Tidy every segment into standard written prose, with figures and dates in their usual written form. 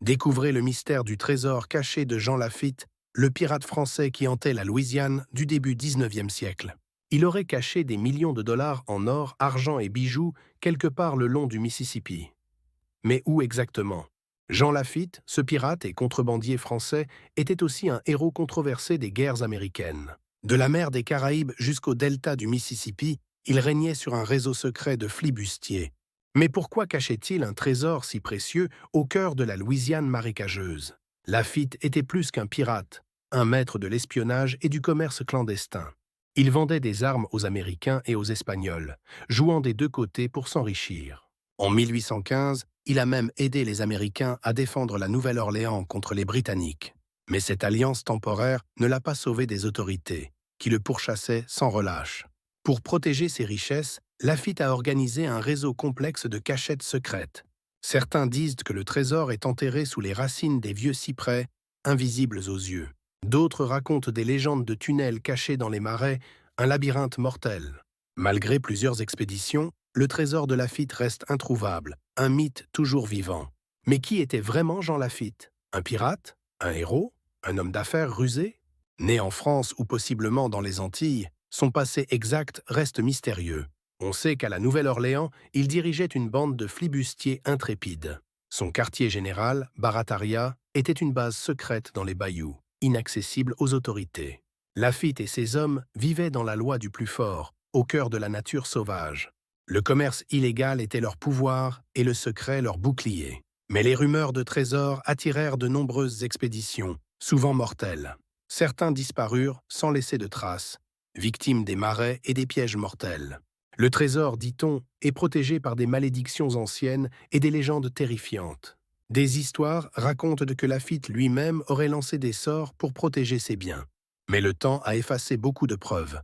Découvrez le mystère du trésor caché de Jean Lafitte, le pirate français qui hantait la Louisiane du début 19e siècle. Il aurait caché des millions de dollars en or, argent et bijoux quelque part le long du Mississippi. Mais où exactement? Jean Lafitte, ce pirate et contrebandier français, était aussi un héros controversé des guerres américaines. De la mer des Caraïbes jusqu'au delta du Mississippi, il régnait sur un réseau secret de flibustiers. Mais pourquoi cachait-il un trésor si précieux au cœur de la Louisiane marécageuse? Lafitte était plus qu'un pirate, un maître de l'espionnage et du commerce clandestin. Il vendait des armes aux Américains et aux Espagnols, jouant des deux côtés pour s'enrichir. En 1815, il a même aidé les Américains à défendre la Nouvelle-Orléans contre les Britanniques. Mais cette alliance temporaire ne l'a pas sauvé des autorités, qui le pourchassaient sans relâche. Pour protéger ses richesses, Lafitte a organisé un réseau complexe de cachettes secrètes. Certains disent que le trésor est enterré sous les racines des vieux cyprès, invisibles aux yeux. D'autres racontent des légendes de tunnels cachés dans les marais, un labyrinthe mortel. Malgré plusieurs expéditions, le trésor de Lafitte reste introuvable, un mythe toujours vivant. Mais qui était vraiment Jean Lafitte? Un pirate? Un héros? Un homme d'affaires rusé? Né en France ou possiblement dans les Antilles, son passé exact reste mystérieux. On sait qu'à la Nouvelle-Orléans, il dirigeait une bande de flibustiers intrépides. Son quartier général, Barataria, était une base secrète dans les bayous, inaccessible aux autorités. Lafitte et ses hommes vivaient dans la loi du plus fort, au cœur de la nature sauvage. Le commerce illégal était leur pouvoir et le secret leur bouclier. Mais les rumeurs de trésors attirèrent de nombreuses expéditions, souvent mortelles. Certains disparurent sans laisser de traces, victimes des marais et des pièges mortels. Le trésor, dit-on, est protégé par des malédictions anciennes et des légendes terrifiantes. Des histoires racontent que Lafitte lui-même aurait lancé des sorts pour protéger ses biens. Mais le temps a effacé beaucoup de preuves.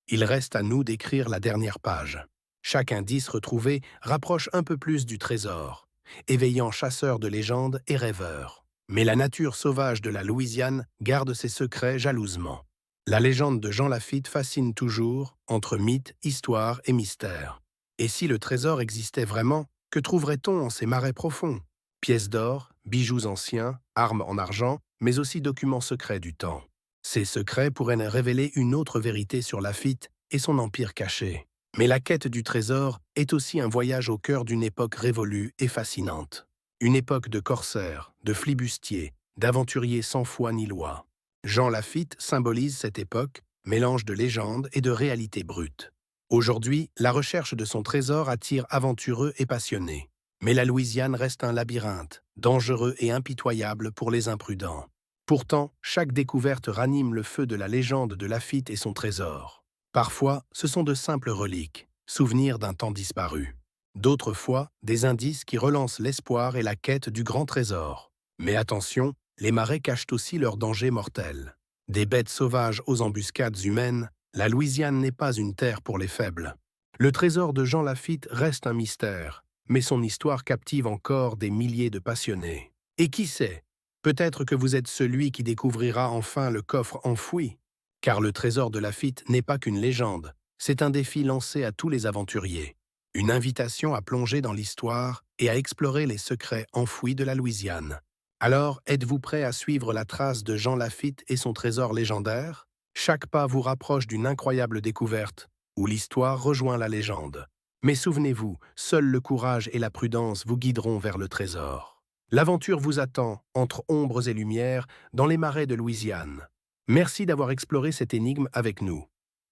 Il reste à nous d'écrire la dernière page. Chaque indice retrouvé rapproche un peu plus du trésor, éveillant chasseurs de légendes et rêveurs. Mais la nature sauvage de la Louisiane garde ses secrets jalousement. La légende de Jean Lafitte fascine toujours, entre mythe, histoire et mystère. Et si le trésor existait vraiment, que trouverait-on en ces marais profonds? Pièces d'or, bijoux anciens, armes en argent, mais aussi documents secrets du temps. Ces secrets pourraient révéler une autre vérité sur Lafitte et son empire caché. Mais la quête du trésor est aussi un voyage au cœur d'une époque révolue et fascinante. Une époque de corsaires, de flibustiers, d'aventuriers sans foi ni loi. Jean Lafitte symbolise cette époque, mélange de légende et de réalité brute. Aujourd'hui, la recherche de son trésor attire aventureux et passionnés. Mais la Louisiane reste un labyrinthe, dangereux et impitoyable pour les imprudents. Pourtant, chaque découverte ranime le feu de la légende de Lafitte et son trésor. Parfois, ce sont de simples reliques, souvenirs d'un temps disparu. D'autres fois, des indices qui relancent l'espoir et la quête du grand trésor. Mais attention, les marais cachent aussi leurs dangers mortels. Des bêtes sauvages aux embuscades humaines, la Louisiane n'est pas une terre pour les faibles. Le trésor de Jean Lafitte reste un mystère, mais son histoire captive encore des milliers de passionnés. Et qui sait, peut-être que vous êtes celui qui découvrira enfin le coffre enfoui. Car le trésor de Lafitte n'est pas qu'une légende, c'est un défi lancé à tous les aventuriers. Une invitation à plonger dans l'histoire et à explorer les secrets enfouis de la Louisiane. Alors, êtes-vous prêt à suivre la trace de Jean Lafitte et son trésor légendaire? Chaque pas vous rapproche d'une incroyable découverte, où l'histoire rejoint la légende. Mais souvenez-vous, seul le courage et la prudence vous guideront vers le trésor. L'aventure vous attend, entre ombres et lumières, dans les marais de Louisiane. Merci d'avoir exploré cette énigme avec nous.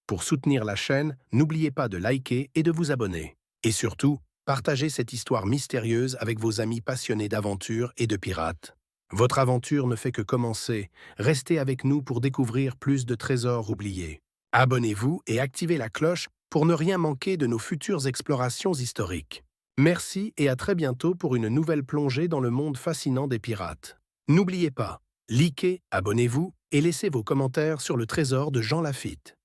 Pour soutenir la chaîne, n'oubliez pas de liker et de vous abonner. Et surtout, partagez cette histoire mystérieuse avec vos amis passionnés d'aventure et de pirates. Votre aventure ne fait que commencer. Restez avec nous pour découvrir plus de trésors oubliés. Abonnez-vous et activez la cloche pour ne rien manquer de nos futures explorations historiques. Merci et à très bientôt pour une nouvelle plongée dans le monde fascinant des pirates. N'oubliez pas, likez, abonnez-vous et laissez vos commentaires sur le trésor de Jean Lafitte.